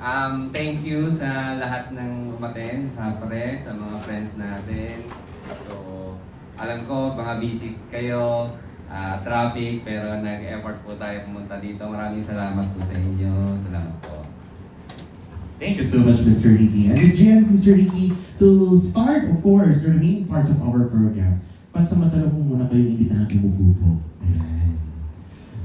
Thank you sa lahat ng umaten, sa press, sa mga friends natin. So, alam ko, mga busy kayo, traffic, pero nag-effort po tayo pumunta dito. Maraming salamat po sa inyo. Salamat po. Thank you so much, Mr. Ricky. And Ms. Jen, Mr. Ricky, to start, of course, the remaining parts of our program, pansamantala po muna kayo imbitahan umupo po. Ayan.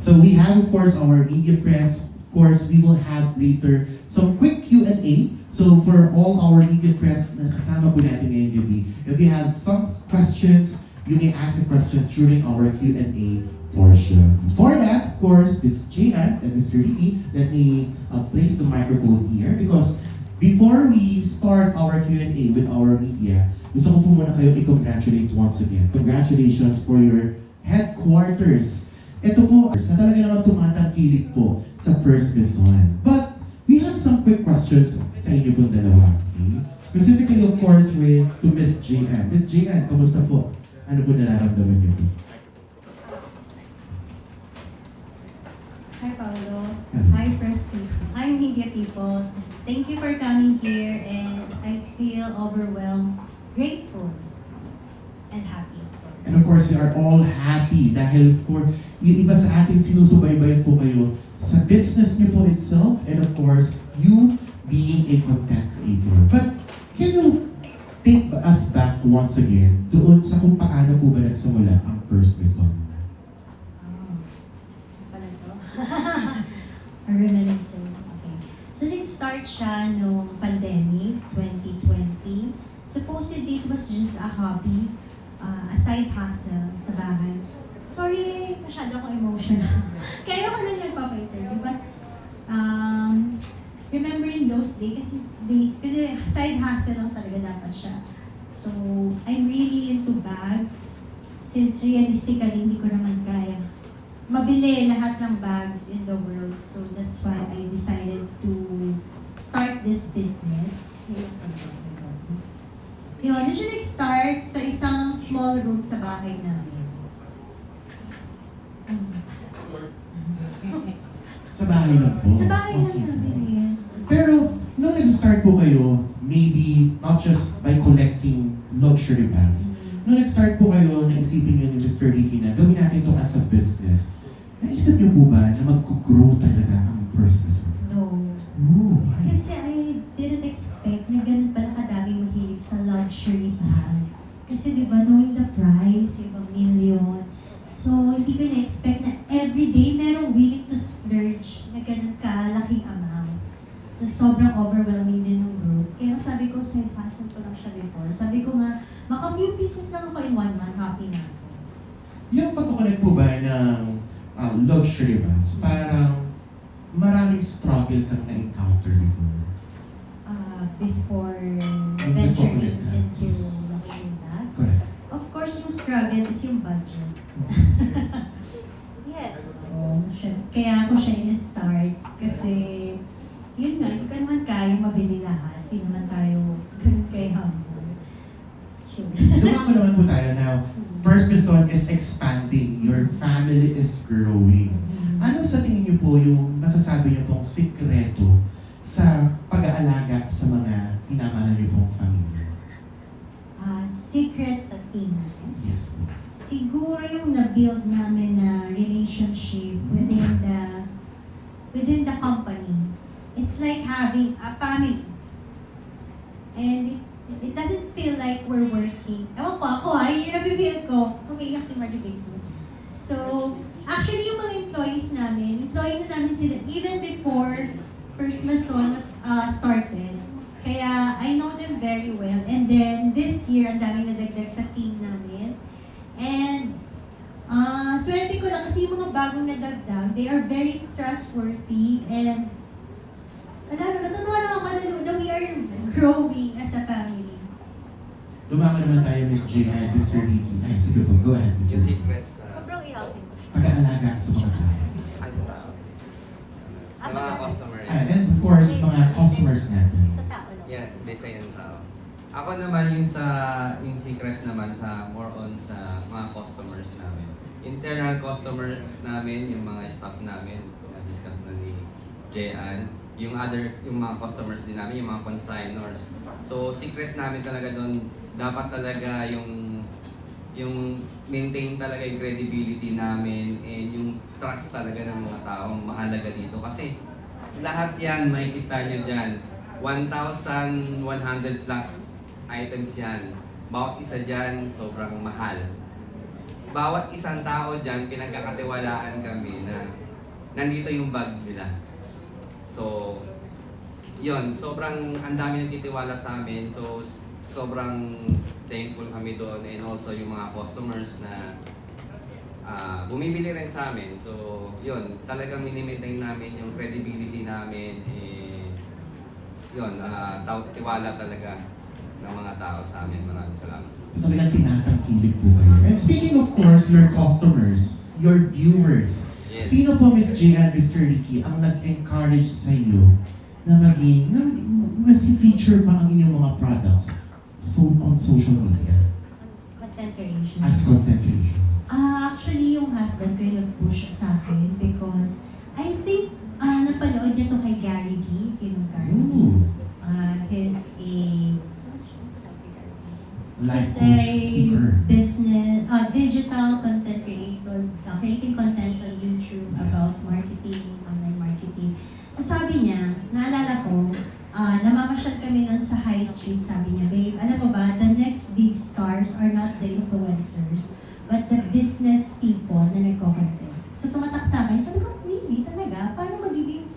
So we have, of course, our media press. Of course, we will have later some quick Q&A. So for all our media press na kasama po natin ngayong gabi, if you have some questions, you may ask the questions during our Q&A portion. For that, of course, Ms. Jian and Mr. Ricky, let me place the microphone here because before we start our Q&A with our media, gusto ko po muna kayo i-congratulate once again. Congratulations for your headquarters. Ito po, na talaga naman tumatangkilik po sa First Quezon. But we have some quick questions sa inyo pong dalawa. Okay? Specifically, of course, to Ms. Jian. Ms. Jian, kamusta po? Ano po nararamdaman niyo po? Hi, Paolo. Hi, press people. Hi, media people. Thank you for coming here and I feel overwhelmed, grateful, and happy. And of course, we are all happy dahil for yung iba sa atin sinusubaybayan po kayo sa business niyo po itself and of course, you being a content creator. But can you take us back once again doon sa kung paano po ba nagsimula ang First Quezon? Pala to? Or reminiscing. Okay. So, nag-start siya noong pandemic, 2020. Supposedly, it was just a hobby, a side hustle sa bahay. Sorry, masyado akong emotional. Kaya ako nang nagpapa-interview. But, remembering those days, kasi side hustle lang talaga dapat siya. So, I'm really into bags. Since realistically, hindi ko naman kaya mabili lahat ng bags in the world. So, that's why I decided to start this business. Yun, did you nag-start sa isang small room sa bahay namin? Sa bahay lang po? Sa bahay lang Okay. namin, yes. Pero, nung nag-start po kayo, maybe not just by collecting luxury bags, nung nag-start po kayo, naisipin nyo ni Mr. Ricky na gawin natin ito as a business, naisip nyo po ba na mag-grow talaga ang First Quezon? No. Ooh, why? Kasi I didn't expect na ganun pala kadaming mahilig sa luxury bag. Kasi di ba, knowing the price, yung 1 million. So, hindi ko na-expect na everyday merong willing to splurge na ganun kalaking amount. So, sobrang overwhelming din ng growth. Kaya sabi ko, side hustle ko lang siya before. Sabi ko nga, maka-few pieces lang ako in 1 month, happy na ako. Yung pagkukulit po ba ng luxury bags, parang maraming struggle kang na-encounter before? Before Before venturing ka, into yes. luxury bag. Correct. Of course, yung struggle is yung budget. Yes. Kaya ako siya in-start kasi yun nga, hindi ka naman kaya mabili lahat. Hindi naman tayo ganun kay humble. Sure. Dumako naman po tayo now. First Quezon is expanding. Your family is growing. Ano sa tingin niyo po yung masasabi niyo pong sikreto sa pag-aalaga sa mga hinamahal niyo pong familya? Secret sa team natin. Yes po. Siguro yung na-build namin na relationship within the company. It's like having a family. And it doesn't feel like we're working. Ewan ko, yun yung nafe-feel ko. Umiiyak si Maribel. So, actually yung mga employees namin, employee na namin sila even before First Quezon was started. Kaya I know them very well. And then this year, ang daming nadagdag sa team namin. And swerte ko lang kasi yung mga bagong nadagdag, they are very trustworthy and natutuwa lang ako na we are growing as a family. Dumako naman tayo, Ms. J. and Mr. Ricky. Ay, sige po. Go ahead, Ms. Yung Ricky. secret sa Sobrang ihapin ko siya. Pag-aalaga sa mga tao. sa tao. Sa mga customers. And of course, mga customers natin. Sa tao lang. Yan, design ng tao. Ako naman yung secret naman sa more on sa mga customers namin. Internal customers namin, yung mga staff namin, na-discuss na ni Jean. yung mga customers din namin, yung mga consignors. So secret namin talaga doon, dapat talaga yung maintain talaga yung credibility namin and yung trust talaga ng mga taong mahalaga dito. Kasi lahat yan, makikita nyo dyan, 1,100 plus items yan. Bawat isa dyan, sobrang mahal. Bawat isang tao dyan, pinagkakatiwalaan kami na nandito yung bag nila. So, yun, sobrang ang dami nagtitiwala sa amin. So, sobrang thankful kami doon and also yung mga customers na bumibili rin sa amin. So, yun, talagang minimaintain namin yung credibility namin. Yun, tiwala talaga ng mga tao sa amin. Maraming salamat. So talagang tinatangkilik po kayo. And speaking of course, your customers, your viewers, Yes. sino po Miss J and Mr. Ricky ang nag-encourage sa iyo na mas i-feature pa ang inyong mga products on social media Content creation. as content creation? Actually, yung husband ko yung nag-push sa akin because I think napanood niya to kay Gary Vee. Yung Gary Vee. Ooh, He's a life It's coach a speaker. business, digital content creator, creating content on YouTube Yes. about marketing, online marketing. So sabi niya, naalala ko, namamasyal kami nun sa high street, sabi niya, babe, alam mo ba, the next big stars are not the influencers, but the business people na nagko-content. So tumatak sa akin, sabi ko, really, talaga? Paano magiging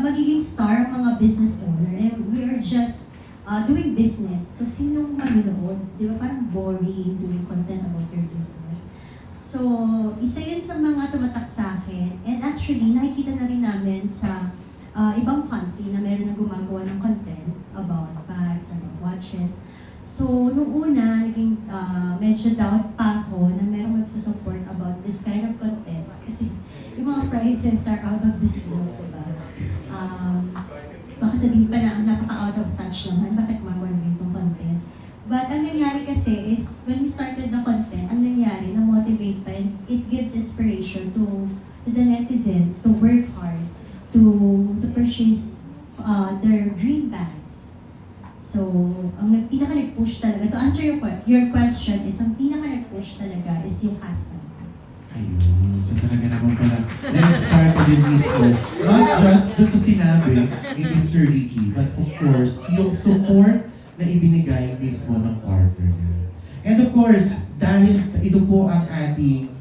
magiging star ang mga business owner? And we are just doing business. So, sinong manonood? Di ba parang boring doing content about your business? So, isa yun sa mga tumatak sa akin. And actually, nakikita na rin namin sa ibang country na meron na gumagawa ng content about bags, about watches. So, nung una, naging medyo doubt pa ako na merong magsusupport about this kind of content. Kasi yung mga prices are out of this world, diba? Baka sabihin pa na napaka-out of touch naman, bakit magawa namin itong content. But ang nangyari kasi is, when we started the content, ang nangyari, na-motivate pa, and it gives inspiration to the netizens to work hard, to purchase their dream bags. So, ang pinaka-nag-push talaga, to answer your question is, ang pinaka-nag-push talaga is yung husband. Ayun. So talaga naman pala, na-inspire ko din mismo. Not just dun sa sinabi ni Mr. Ricky, but of course, yung support na ibinigay mismo ng partner niya. And of course, dahil ito po ang ating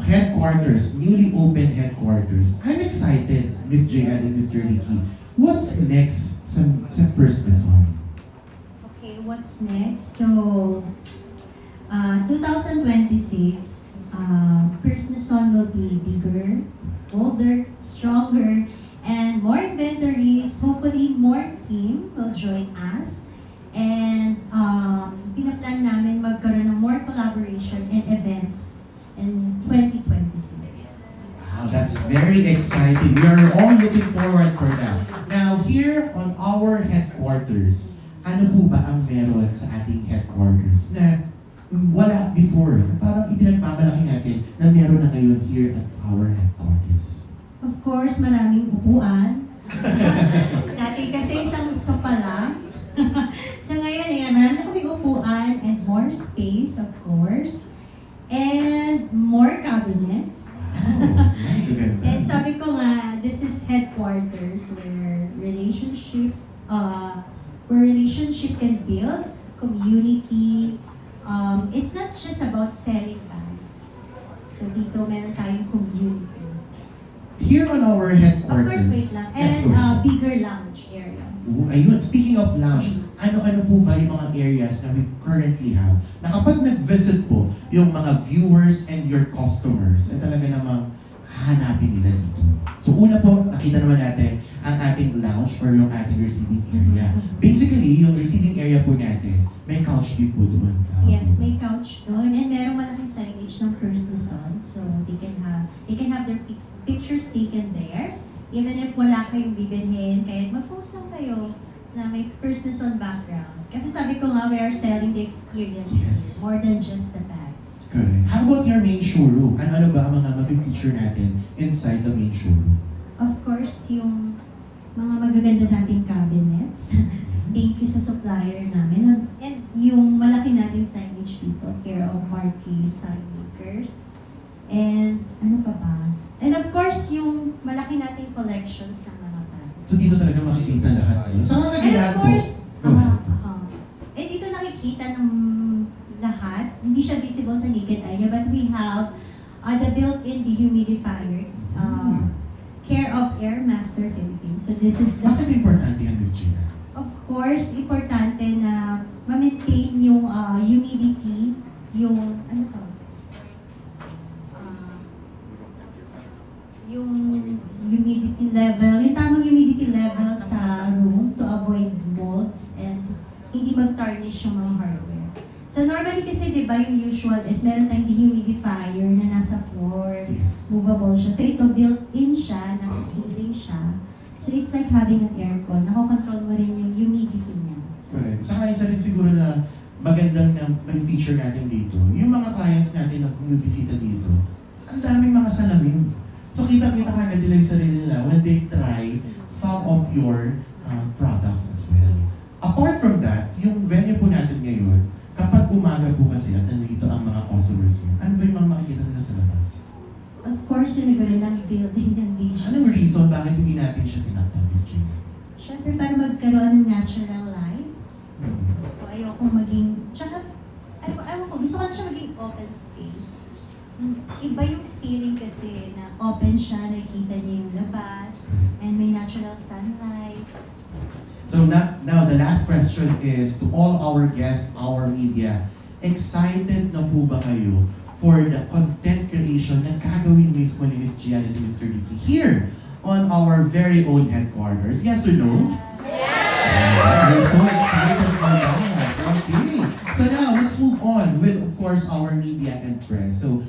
headquarters, newly open headquarters, I'm excited, Miss J and Mr. Ricky. What's next sa First Maison? Okay, what's next? So, 2026, First Maison will be bigger, bolder, stronger, and more inventories. Hopefully, more team will join us. And pinaplan namin magkaroon ng more collaboration and events in 2026. Wow, that's very exciting. We are all looking forward for that. Now, here on our headquarters, ano po ba ang meron sa ating headquarters na wala before? Parang ipinagmamalaki natin na meron na ngayon here at our headquarters. Of course, maraming upuan. Dati kasi isang sopa lang. So ngayon, marami na kaming upuan and more space, of course. And more cabinets. Wow, maganda. And sabi ko nga, this is headquarters where relationship can build, community. It's not just about selling bags. So dito meron tayong community. Here on our Of headquarters. course, wait lang. And bigger lounge area. Ooh, ayun, speaking of lounge, ano-ano po ba yung mga areas na we currently have na kapag nag-visit po yung mga viewers and your customers, ay talaga namang hanapin nila dito. So una po, nakita naman natin ang ating lounge or yung ating receiving area. Basically, yung receiving area po natin, may couch din po doon. Yes, may couch doon. And merong malaking signage ng First Maison. So they can have their pictures taken there. Even if wala kayong bibilhin, kahit mag-post lang kayo na may First Maison background. Kasi sabi ko nga, we are selling the experience Yes. more than just the bags. Correct. How about your main showroom? Ano ba ang mga ma-feature natin inside the main showroom? of course, yung mga magaganda nating cabinets. Thank you sa supplier namin. And yung malaki nating signage dito, care of Marquee Sign Makers. And ano pa ba? And of course, yung malaki nating collections ng mga bags. So dito talaga makikita lahat. Sa mga And kagilad of po. course, Go ahead. and dito nakikita ng lahat. Hindi siya visible sa naked eye niya, but we have the built-in dehumidifier. Care of Air Master Philippines. So this is the... Bakit importante yan, Miss Gina? Of course, importante na ma-maintain yung humidity, yung ano to? Yung humidity level, yung tamang humidity level sa room to avoid molds and hindi mag-tarnish yung mga hardware. So normally kasi, di ba, yung usual is meron tayong dehumidifier na nasa floor, Yes. movable siya. So ito, built-in siya, nasa ceiling siya. So it's like having an aircon. Nakokontrol mo rin yung humidity niya. Correct. Saka isa rin siguro na magandang na may feature natin dito. Yung mga clients natin na bumibisita dito, ang daming mga salamin. So kita-kita kagad nila yung sarili nila when they try some of your products as well. Apart from that, yung venue po natin ngayon, kapag umaga po kasi at nandito ang mga customers mo, ano ba yung mga makikita nila sa labas? Of course, yung nagre-lang building ng dishes. Anong reason bakit hindi natin siya tinatawag, Miss Gina? Siyempre, para magkaroon ng natural lights. So, ayoko maging... Tsaka, ayaw ko, gusto ko na siya maging open space. Iba yung feeling kasi na open siya, nakikita niya yung labas, and may natural sunlight. So now the last question is to all our guests, our media. Excited na po ba kayo for the content creation na gagawin mismo ni Miss Gian and Mr. Ricky here on our very own headquarters? Yes or no? Yes! We're so excited for that. Okay. So now let's move on with, of course, our media and press. So